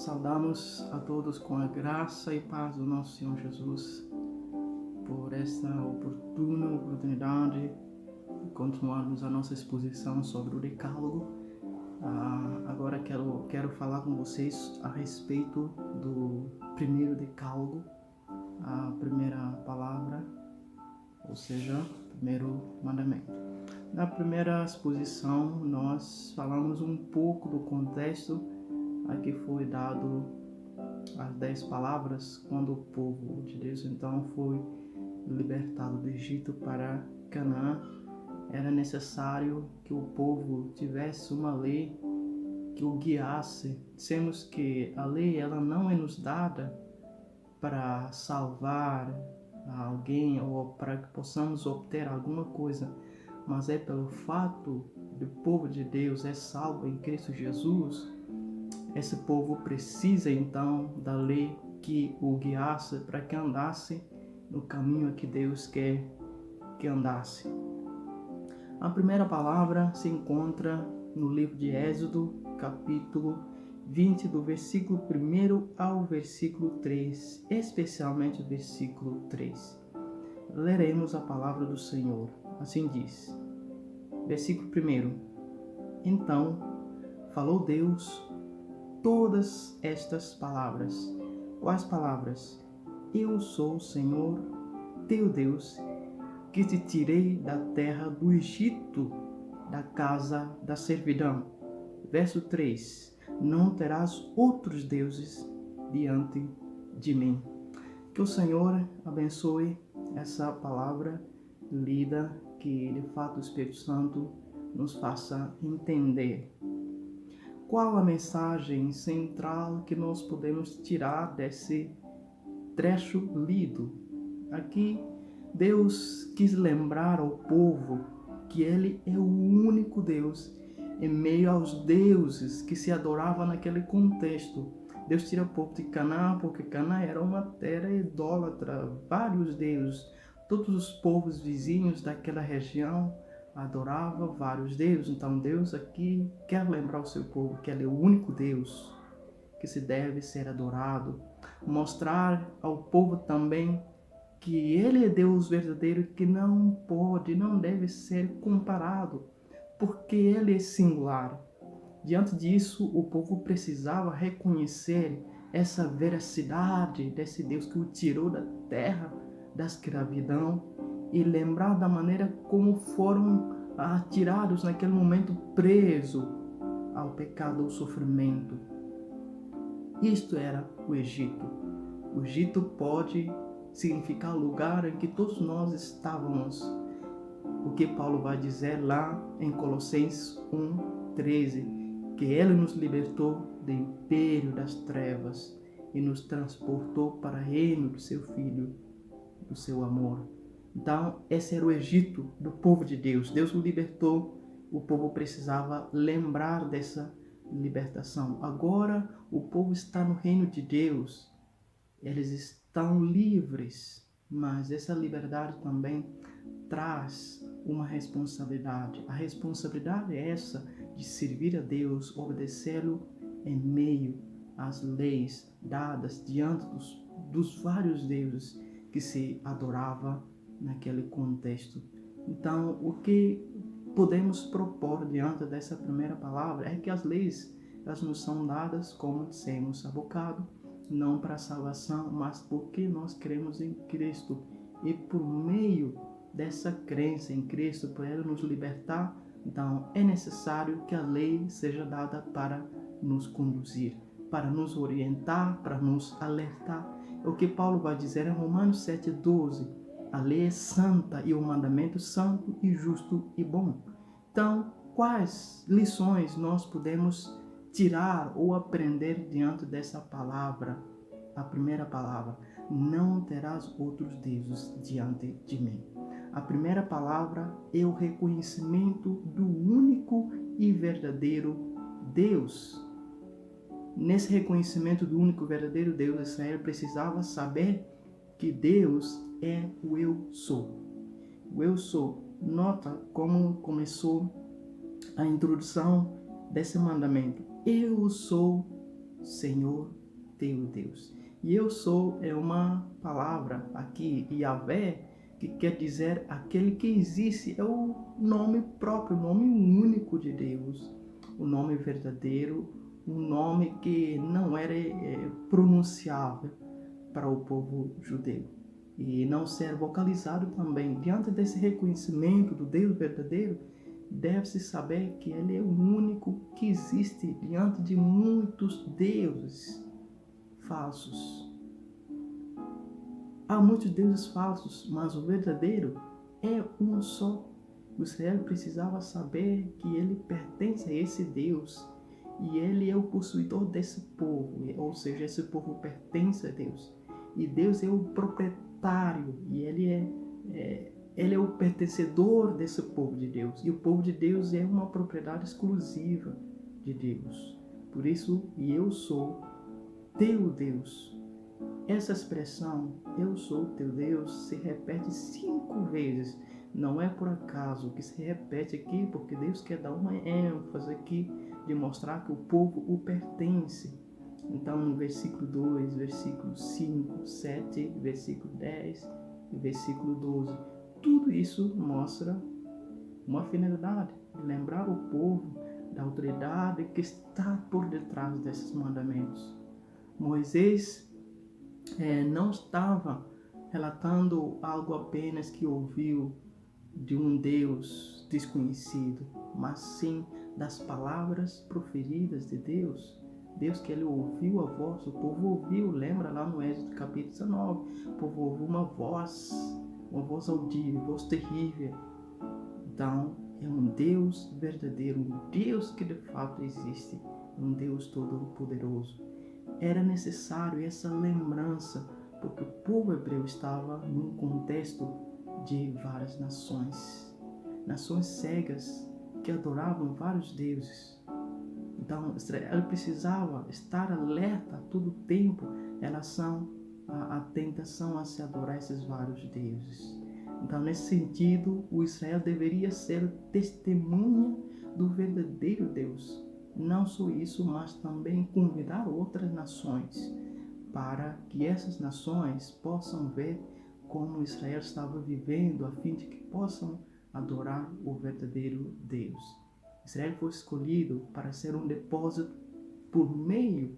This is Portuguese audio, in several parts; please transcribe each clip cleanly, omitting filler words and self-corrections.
saudamos a todos com a graça e paz do nosso Senhor Jesus por esta oportunidade de continuarmos a nossa exposição sobre o Decálogo. Agora quero falar com vocês a respeito do primeiro Decálogo, a primeira palavra, ou seja, o primeiro mandamento. Na primeira exposição, nós falamos um pouco do contexto a que foi dado as 10 palavras quando o povo de Deus então foi libertado do Egito para Canaã. Era necessário que o povo tivesse uma lei que o guiasse. Dissemos que a lei ela não é nos dada para salvar alguém ou para que possamos obter alguma coisa, mas é pelo fato do povo de Deus é salvo em Cristo Jesus. Esse povo precisa então da lei que o guiasse para que andasse no caminho que Deus quer que andasse. A primeira palavra se encontra no livro de Êxodo, capítulo 20, do versículo 1 ao versículo 3, especialmente o versículo 3. Leremos a palavra do Senhor. Assim diz. Versículo 1. Então falou Deus todas estas palavras. Quais palavras? Eu sou o Senhor, teu Deus, que te tirei da terra do Egito, da casa da servidão. Verso 3. Não terás outros deuses diante de mim. Que o Senhor abençoe essa palavra lida, que de fato o Espírito Santo nos faça entender. Qual a mensagem central que nós podemos tirar desse trecho lido? Aqui, Deus quis lembrar ao povo que Ele é o único Deus em meio aos deuses que se adoravam naquele contexto. Deus tira o povo de Canaã, porque Canaã era uma terra idólatra, vários deuses. Todos os povos vizinhos daquela região adorava vários deuses. Então Deus aqui quer lembrar ao seu povo que Ele é o único Deus que se deve ser adorado. Mostrar ao povo também que Ele é Deus verdadeiro, que não deve ser comparado, porque Ele é singular. Diante disso, o povo precisava reconhecer essa veracidade desse Deus que o tirou da terra da escravidão e lembrar da maneira como foram tirados naquele momento presos ao pecado, ao sofrimento. Isto era o Egito. O Egito pode significar lugar em que todos nós estávamos. O que Paulo vai dizer lá em Colossenses 1:13, que Ele nos libertou do império das trevas e nos transportou para o reino do seu Filho, do seu amor. Então, esse era o Egito do povo de Deus. Deus o libertou, o povo precisava lembrar dessa libertação. Agora, o povo está no reino de Deus. Eles estão livres, mas essa liberdade também traz uma responsabilidade. A responsabilidade é essa de servir a Deus, obedecê-lo em meio às leis dadas diante dos vários deuses que se adorava naquele contexto. Então, o que podemos propor diante dessa primeira palavra é que as leis elas nos são dadas, como dissemos há bocado, não para a salvação, mas porque nós cremos em Cristo. E por meio dessa crença em Cristo, por Ele nos libertar, então é necessário que a lei seja dada para nos conduzir, para nos orientar, para nos alertar. É o que Paulo vai dizer em Romanos 7:12. A lei é santa e o mandamento santo e justo e bom. Então, quais lições nós podemos tirar ou aprender diante dessa palavra? A primeira palavra, não terás outros deuses diante de mim. A primeira palavra é o reconhecimento do único e verdadeiro Deus. Nesse reconhecimento do único e verdadeiro Deus, Israel precisava saber que Deus é o Eu Sou. O Eu Sou. Nota como começou a introdução desse mandamento. Eu sou Senhor teu Deus. E eu sou é uma palavra aqui, Yahvé, que quer dizer aquele que existe, é o nome próprio, o nome único de Deus, o nome verdadeiro, um nome que não era pronunciável para o povo judeu. E não ser vocalizado também. Diante desse reconhecimento do Deus verdadeiro, deve-se saber que Ele é o único que existe diante de muitos deuses falsos. Há muitos deuses falsos, mas o verdadeiro é um só. O Israel precisava saber que ele pertence a esse Deus e ele é o possuidor desse povo, ou seja, esse povo pertence a Deus. E Deus é o proprietário e ele é o pertencedor desse povo de Deus. E o povo de Deus é uma propriedade exclusiva de Deus. Por isso, eu sou teu Deus. Essa expressão, eu sou teu Deus, se repete 5 vezes. Não é por acaso que se repete aqui, porque Deus quer dar uma ênfase aqui, de mostrar que o povo o pertence. Então, no versículo 2, versículo 5, 7, versículo 10 e versículo 12, tudo isso mostra uma finalidade, de lembrar o povo da autoridade que está por detrás desses mandamentos. Moisés não estava relatando algo apenas que ouviu de um Deus desconhecido, mas sim das palavras proferidas de Deus. Deus que ele ouviu a voz, o povo ouviu, lembra lá no Êxodo capítulo 19, o povo ouviu uma voz audível, uma voz terrível. Então, é um Deus verdadeiro, um Deus que de fato existe, um Deus todo-poderoso. Era necessário essa lembrança, porque o povo hebreu estava num contexto de várias nações cegas que adoravam vários deuses. Então, Israel precisava estar alerta a todo tempo em relação à tentação a se adorar esses vários deuses. Então, nesse sentido, o Israel deveria ser testemunha do verdadeiro Deus. Não só isso, mas também convidar outras nações para que essas nações possam ver como Israel estava vivendo, a fim de que possam adorar o verdadeiro Deus. Israel foi escolhido para ser um depósito, por meio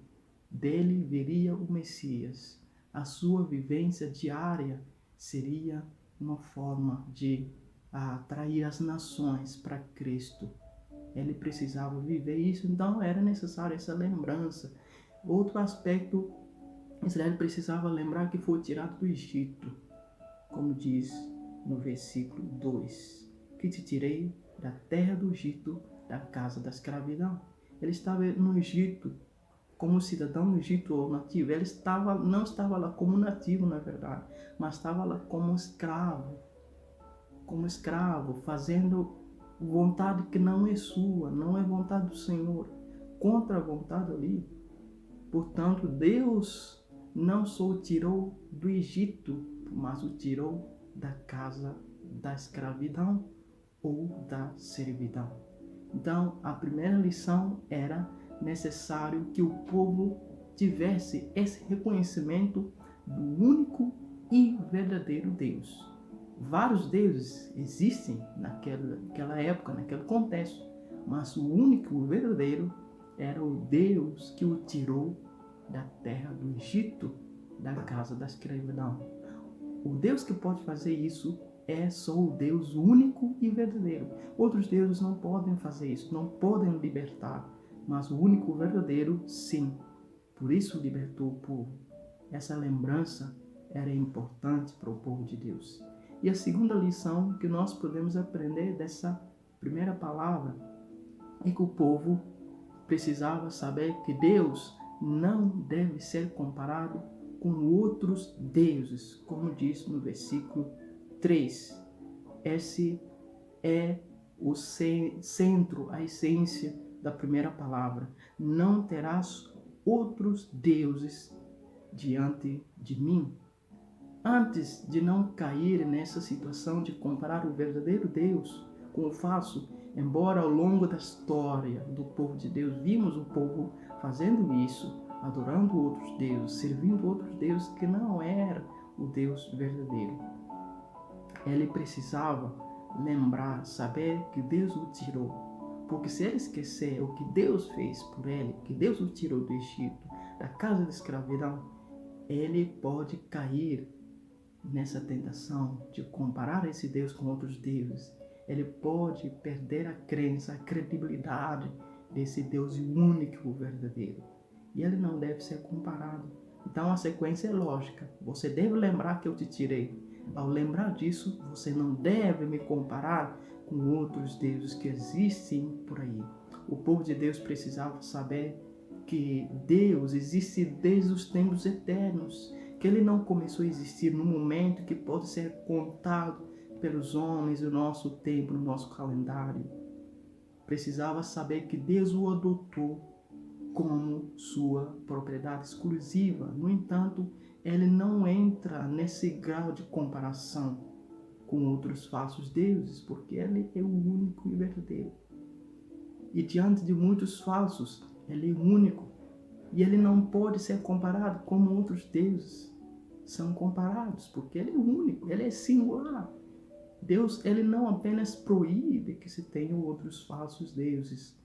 dele viria o Messias. A sua vivência diária seria uma forma de atrair as nações para Cristo. Ele precisava viver isso, então era necessária essa lembrança. Outro aspecto, Israel precisava lembrar que foi tirado do Egito, como diz no versículo 2, que te tirei da terra do Egito, da casa da escravidão. Ele estava no Egito como cidadão do Egito ou nativo. Ele não estava lá como nativo, na verdade, mas estava lá como escravo, fazendo vontade que não é sua, não é vontade do Senhor, contra a vontade ali. Portanto, Deus não só o tirou do Egito, mas o tirou da casa da escravidão ou da servidão. Então, a primeira lição era necessário que o povo tivesse esse reconhecimento do único e verdadeiro Deus. Vários deuses existem naquela época, naquele contexto, mas o único e verdadeiro era o Deus que o tirou da terra do Egito, da casa da escravidão. O Deus que pode fazer isso é só o Deus único e verdadeiro. Outros deuses não podem fazer isso, não podem libertar, mas o único verdadeiro, sim. Por isso libertou o povo. Essa lembrança era importante para o povo de Deus. E a segunda lição que nós podemos aprender dessa primeira palavra é que o povo precisava saber que Deus não deve ser comparado com outros deuses, como diz no versículo 3. Esse é o centro, a essência da primeira palavra. Não terás outros deuses diante de mim. Antes de não cair nessa situação de comparar o verdadeiro Deus com o falso, embora ao longo da história do povo de Deus vimos o povo fazendo isso, adorando outros deuses, servindo outros deuses que não era o Deus verdadeiro. Ele precisava lembrar, saber que Deus o tirou. Porque se ele esquecer o que Deus fez por ele, que Deus o tirou do Egito, da casa de escravidão, ele pode cair nessa tentação de comparar esse Deus com outros deuses. Ele pode perder a crença, a credibilidade desse Deus único, verdadeiro. E ele não deve ser comparado. Então a sequência é lógica. Você deve lembrar que eu te tirei. Ao lembrar disso, você não deve me comparar com outros deuses que existem por aí. O povo de Deus precisava saber que Deus existe desde os tempos eternos, que ele não começou a existir no momento que pode ser contado pelos homens do nosso tempo, no nosso calendário. Precisava saber que Deus o adotou como sua propriedade exclusiva. No entanto, ele não entra nesse grau de comparação com outros falsos deuses, porque ele é o único e verdadeiro. E diante de muitos falsos, ele é único. E ele não pode ser comparado como outros deuses são comparados, porque ele é único, ele é singular. Deus, ele não apenas proíbe que se tenham outros falsos deuses,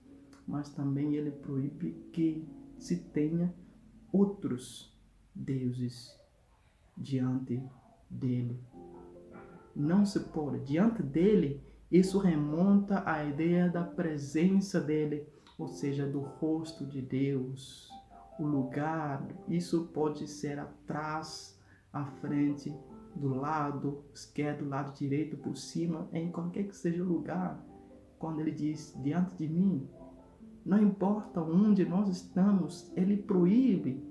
mas também ele proíbe que se tenha outros deuses diante dele. Não se pode. Diante dele, isso remonta à ideia da presença dele, ou seja, do rosto de Deus, o lugar. Isso pode ser atrás, à frente, do lado esquerdo, do lado direito, por cima, em qualquer que seja o lugar. Quando ele diz, diante de mim, não importa onde nós estamos, ele proíbe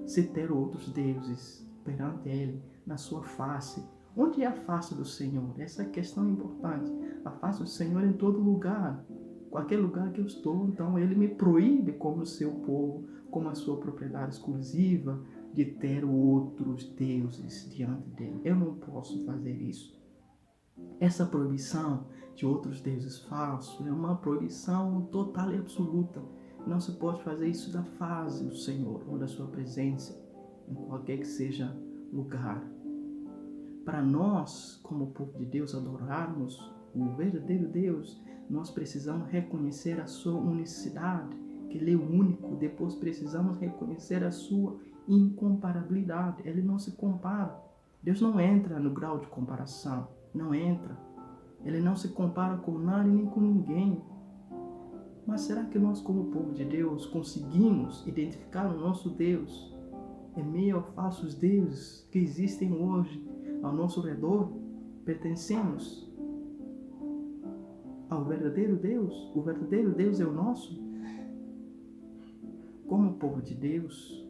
se ter outros deuses perante ele, na sua face. Onde é a face do Senhor? Essa é a questão importante. A face do Senhor é em todo lugar. Qualquer lugar que eu estou, então ele me proíbe como seu povo, como a sua propriedade exclusiva, de ter outros deuses diante dele. Eu não posso fazer isso. Essa proibição de outros deuses falsos é uma proibição total e absoluta. Não se pode fazer isso da face do Senhor ou da sua presença, em qualquer que seja lugar. Para nós, como povo de Deus, adorarmos o verdadeiro Deus, nós precisamos reconhecer a sua unicidade, que ele é único. Depois precisamos reconhecer a sua incomparabilidade. Ele não se compara. Deus não entra no grau de comparação. Não entra. Ele não se compara com nada e nem com ninguém. Mas será que nós, como povo de Deus, conseguimos identificar o nosso Deus em meio aos falsos deuses que existem hoje ao nosso redor? Pertencemos ao verdadeiro Deus. O verdadeiro Deus é o nosso. Como povo de Deus,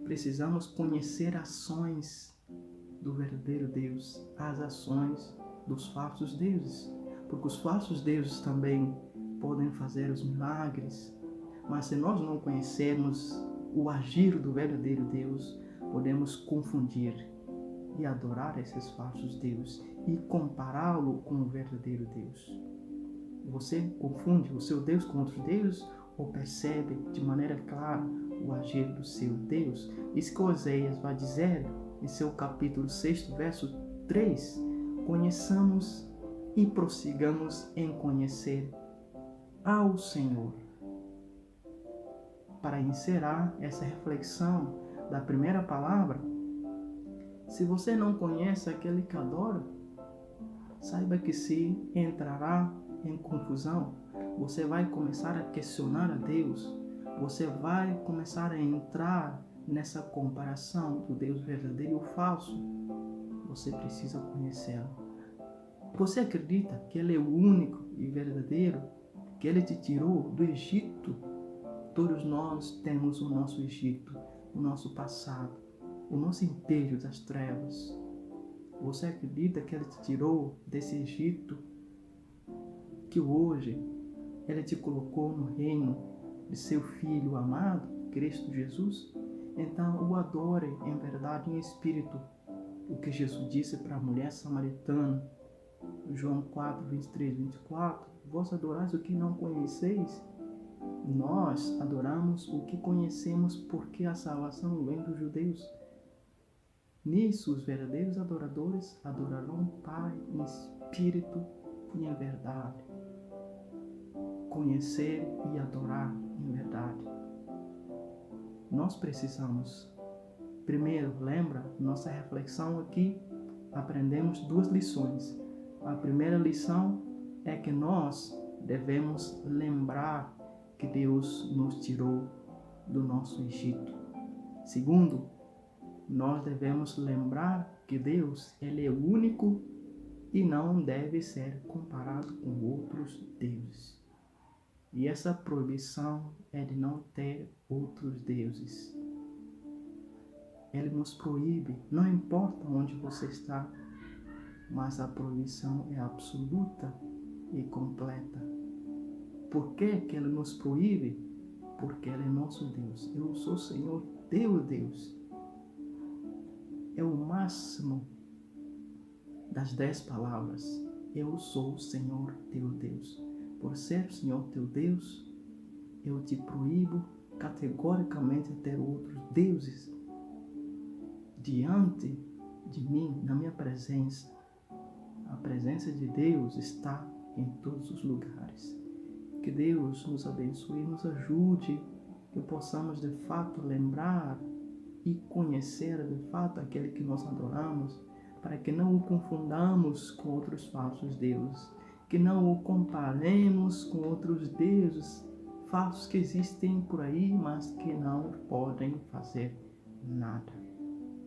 precisamos conhecer ações do verdadeiro Deus, as ações dos falsos deuses, porque os falsos deuses também podem fazer os milagres, mas se nós não conhecermos o agir do verdadeiro Deus, podemos confundir e adorar esses falsos deuses e compará-lo com o verdadeiro Deus. Você confunde o seu Deus com outros deuses ou percebe de maneira clara o agir do seu Deus? Isso que Oséias vai dizer em seu capítulo 6, verso 3. Conheçamos e prossigamos em conhecer ao Senhor. Para encerrar essa reflexão da primeira palavra, se você não conhece aquele que adora, saiba que se entrará em confusão. Você vai começar a questionar a Deus. Você vai começar a entrar nessa comparação do Deus verdadeiro e o falso. Você precisa conhecê-lo. Você acredita que Ele é o único e verdadeiro? Que Ele te tirou do Egito? Todos nós temos o nosso Egito, o nosso passado, o nosso império das trevas. Você acredita que Ele te tirou desse Egito? Que hoje Ele te colocou no reino de seu Filho amado, Cristo Jesus? Então o adore em verdade e em espírito. O que Jesus disse para a mulher samaritana, João 4, 23, 24. Vós adorais o que não conheceis? Nós adoramos o que conhecemos porque a salvação vem dos judeus. Nisso, os verdadeiros adoradores adorarão o Pai em espírito e em verdade. Conhecer e adorar em verdade. Nós precisamos, primeiro, lembra, nossa reflexão aqui, aprendemos 2 lições. A primeira lição é que nós devemos lembrar que Deus nos tirou do nosso Egito. Segundo, nós devemos lembrar que Deus, Ele é único e não deve ser comparado com outros deuses. E essa proibição é de não ter outros deuses. Ele nos proíbe, não importa onde você está, mas a proibição é absoluta e completa. Por que que Ele nos proíbe? Porque Ele é nosso Deus. Eu sou o Senhor, teu Deus. É o máximo das 10 palavras. Eu sou o Senhor, teu Deus. Por ser o Senhor, teu Deus, eu te proíbo categoricamente a ter outros deuses diante de mim, na minha presença. A presença de Deus está em todos os lugares. Que Deus nos abençoe e nos ajude, que possamos de fato lembrar e conhecer de fato aquele que nós adoramos, para que não o confundamos com outros falsos deuses, que não o comparemos com outros deuses falsos que existem por aí, mas que não podem fazer nada.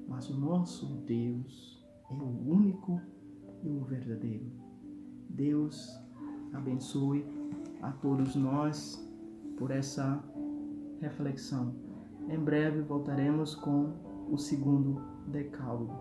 Mas o nosso Deus é o único e o verdadeiro. Deus abençoe a todos nós por essa reflexão. Em breve voltaremos com o segundo decálogo.